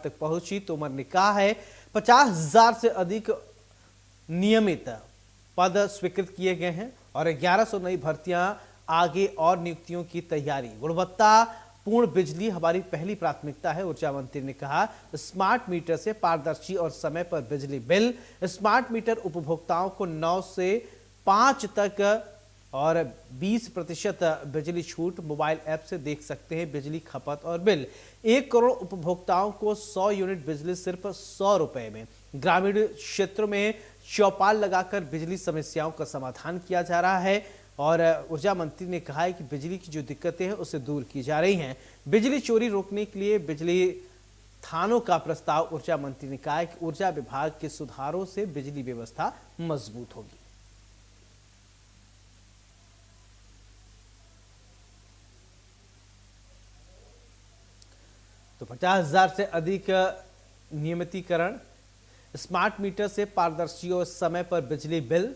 तक पहुंची। तोमर ने कहा है 50,000 से अधिक नियमित पद स्वीकृत किए गए हैं और 1100 नई भर्तियां आगे और नियुक्तियों की तैयारी। गुणवत्ता पूर्ण बिजली हमारी पहली प्राथमिकता है, ऊर्जा मंत्री ने कहा। स्मार्ट मीटर से पारदर्शी और समय पर बिजली बिल। स्मार्ट मीटर उपभोक्ताओं को 9 से 5 तक और 20% बिजली छूट। मोबाइल ऐप से देख सकते हैं बिजली खपत और बिल। 1 करोड़ उपभोक्ताओं को 100 यूनिट बिजली सिर्फ 100 रुपए में। ग्रामीण क्षेत्रों में चौपाल लगाकर बिजली समस्याओं का समाधान किया जा रहा है और ऊर्जा मंत्री ने कहा है कि बिजली की जो दिक्कतें हैं उसे दूर की जा रही हैं। बिजली चोरी रोकने के लिए बिजली थानों का प्रस्ताव। ऊर्जा मंत्री ने कहा है कि ऊर्जा विभाग के सुधारों से बिजली व्यवस्था मजबूत होगी। तो 50,000 से अधिक नियमितीकरण, स्मार्ट मीटर से पारदर्शी और समय पर बिजली बिल।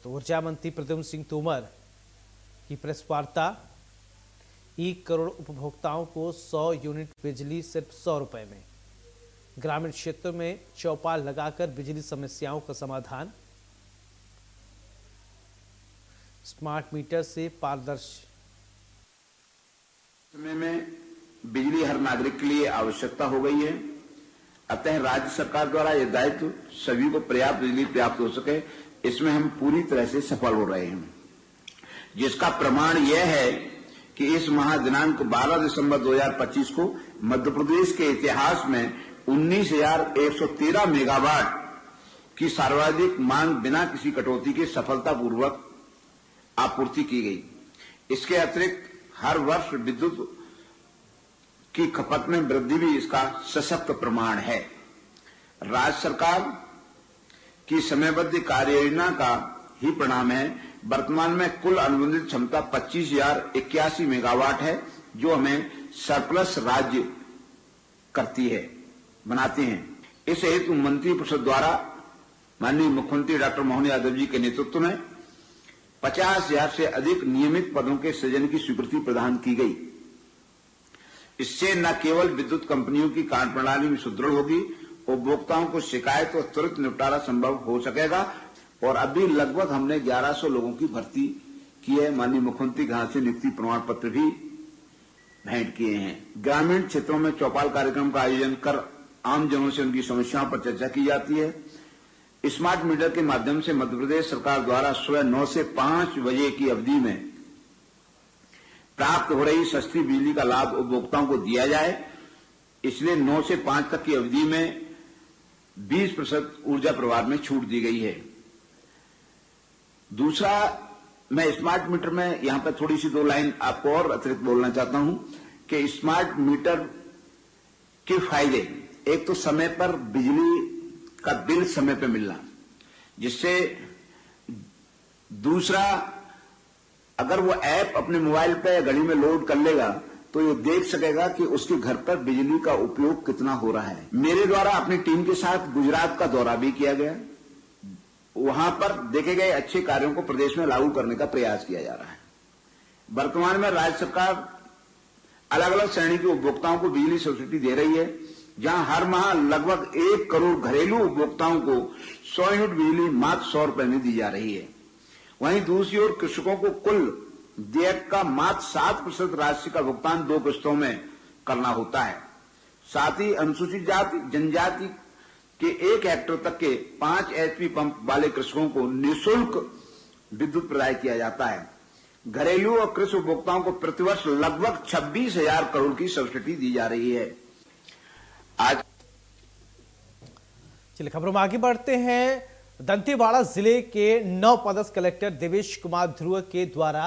तो ऊर्जा मंत्री प्रद्युम्न सिंह तोमर की प्रेस वार्ता। 1 करोड़ उपभोक्ताओं को 100 यूनिट बिजली सिर्फ 100 रुपए में। ग्रामीण क्षेत्रों में चौपाल लगाकर बिजली समस्याओं का समाधान। स्मार्ट मीटर से पारदर्शी। समय में बिजली हर नागरिक के लिए आवश्यकता हो गई है। अतः राज्य सरकार द्वारा यह दायित्व सभी को पर्याप्त बिजली प्राप्त हो सके, इसमें हम पूरी तरह से सफल हो रहे हैं, जिसका प्रमाण यह है कि इस माह दिनांक 12 दिसंबर 2025 को मध्य प्रदेश के इतिहास में 19,113 मेगावाट की सर्वाधिक मांग बिना किसी कटौती के सफलतापूर्वक आपूर्ति की गई। इसके अतिरिक्त हर वर्ष विद्युत की खपत में वृद्धि भी इसका सशक्त प्रमाण है। राज्य सरकार की समयबद्ध कार्य योजना का ही परिणाम है। वर्तमान में कुल अनुबंधित क्षमता 25,081 मेगावाट है, जो हमें सरप्लस राज्य करती है, बनाते हैं। इस हेतु मंत्रिपरिषद द्वारा माननीय मुख्यमंत्री डॉक्टर मोहन यादव जी के नेतृत्व में 50,000 से अधिक नियमित पदों के सृजन की स्वीकृति प्रदान की गई। इससे न केवल विद्युत कंपनियों की कार्यप्रणाली में सुदृढ़ होगी, उपभोक्ताओं को शिकायत और त्वरित निपटारा संभव हो सकेगा। और अभी लगभग हमने 1100 लोगों की भर्ती की है। माननीय मुख्यमंत्री के हाथ से नियुक्ति प्रमाण पत्र भी भेंट किए हैं। ग्रामीण क्षेत्रों में चौपाल कार्यक्रम का आयोजन कर आमजनों से उनकी समस्याओं पर चर्चा की जाती है। स्मार्ट मीटर के माध्यम से मध्य प्रदेश सरकार द्वारा सुबह 9 से 5 बजे की अवधि में प्राप्त हो रही सस्ती बिजली का लाभ उपभोक्ताओं को दिया जाए। इसलिए 9 से 5 तक की अवधि में 20% ऊर्जा प्रवाह में छूट दी गई है। दूसरा, मैं स्मार्ट मीटर में यहां पर थोड़ी सी 2 लाइन आपको और अतिरिक्त बोलना चाहता हूं कि स्मार्ट मीटर के फायदे, एक तो समय पर बिजली का बिल समय पे मिलना, जिससे दूसरा, अगर वो ऐप अपने मोबाइल पे या घड़ी में लोड कर लेगा तो ये देख सकेगा कि उसके घर पर बिजली का उपयोग कितना हो रहा है। मेरे द्वारा अपनी टीम के साथ गुजरात का दौरा भी किया गया। वहां पर देखे गए अच्छे कार्यों को प्रदेश में लागू करने का प्रयास किया जा रहा है। वर्तमान में राज्य सरकार अलग अलग श्रेणी के उपभोक्ताओं को बिजली सब्सिडी दे रही है, जहां हर माह लगभग 1 करोड़ घरेलू उपभोक्ताओं को 100 यूनिट बिजली मात्र 100 रुपए में दी जा रही है। वहीं दूसरी ओर कृषकों को कुल देयक का मात्र 7% राशि का भुगतान 2 किस्तों में करना होता है। साथ ही अनुसूचित जाति जनजाति के 1 हेक्टेयर तक के 5 HP पंप वाले कृषकों को निःशुल्क विद्युत प्रदान किया जाता है। घरेलू और कृषि उपभोक्ताओं को प्रतिवर्ष लगभग 26,000 करोड़ की सब्सिडी दी जा रही है। आज चलिए खबरों में आगे बढ़ते हैं। दंतेवाड़ा जिले के नवपदस्थ कलेक्टर देवेश कुमार ध्रुव के द्वारा